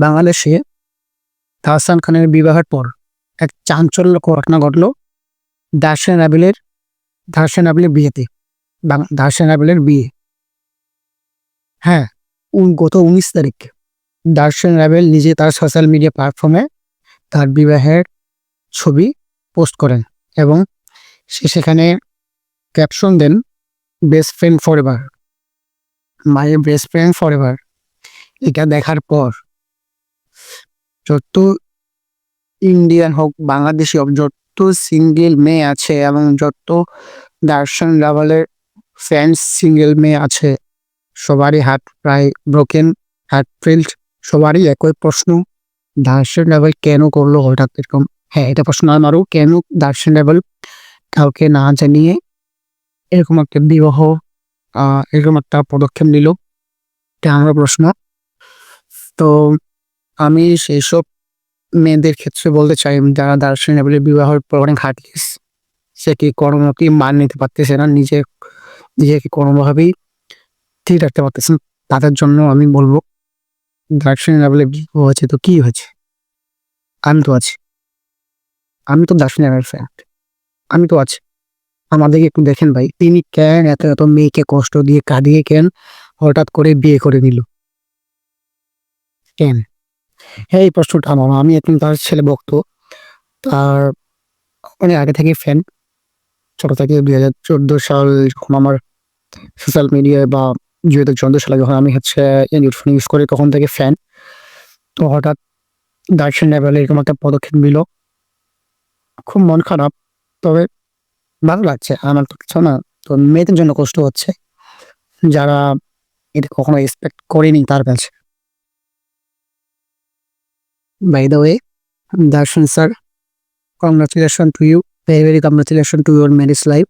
বাংলাদেশে তাহসান খানের বিবাহের পর এক চাঞ্চল্যকর ঘটনা ঘটলো দার্শন রাবেলের বিয়েতে। দার্শন রাবেলের বিয়ে, হ্যাঁ, গত 19 তারিখ দার্শন রাবেল নিজে তার সোশ্যাল মিডিয়া প্ল্যাটফর্মে তার বিবাহের ছবি পোস্ট করেন এবং সেখানে ক্যাপশন দেন, best friend for ever, my best friend for ever. এটা দেখার পর যত ইন্ডিয়ান হোক, বাংলাদেশি হোক, যত সিঙ্গেল মেয়ে আছে এবং যত দার্শন রাবেলের ফ্যান্স সিঙ্গেল মেয়ে আছে, সবারই হার্ট প্রায় ব্রোকেন, হার্ট ফেল্ট। সবারই একই প্রশ্ন, দার্শন রাবেল কেন করলো হঠাৎ এরকম? হ্যাঁ, এটা প্রশ্ন আমারও, কেন দার্শন রাবেল কাউকে না জানিয়ে এরকম একটা বিবাহ, এরকম একটা পদক্ষেপ নিল, এটা আমার প্রশ্ন। তো আমি সেই সব মেয়েদের ক্ষেত্রে বলতে চাই যারা দার্শন রাবেলের বিবাহের পর অনেক হার্টলেস, সে কি কোনোমতেই মান নিতে পারতেছে না, নিজেকে কোনোভাবেই ঠিক রাখতে পারতেছেন, তাদের জন্য আমি বলবো দার্শন রাবেলের বিবাহ হয়েছে তো কি হয়েছে, আমি তো আছি, আমি তো দার্শন রাবেলের ফ্যান, আমি তো আছি। আমাদেরকে একটু দেখেন ভাই, তিনি কেন এত এত মেয়েকে কষ্ট দিয়ে কাঁদিয়ে কেন হঠাৎ করে বিয়ে করে নিল, কেন? হ্যাঁ, এই প্রশ্নটা আমার, আমি এখন তার ছেলে ভক্ত, তার অনেক আগে থেকে ফ্যান, ছোট থেকে 2014 সাল যখন আমার সোশ্যাল মিডিয়ায় বা 2014 সালে যখন আমি ফোন ইউজ করি তখন থেকে ফ্যান। তো হঠাৎ দার্শন রাবেল এরকম একটা পদক্ষেপ নিল, খুব মন খারাপ। তবে ভালো লাগছে, আমার তো কিছু না, তো মেয়েদের জন্য কষ্ট হচ্ছে যারা এটা কখনো এক্সপেক্ট করেনি তার কাছে। By the way, Darshan sir, congratulation to you, very very congratulation to your marriage life.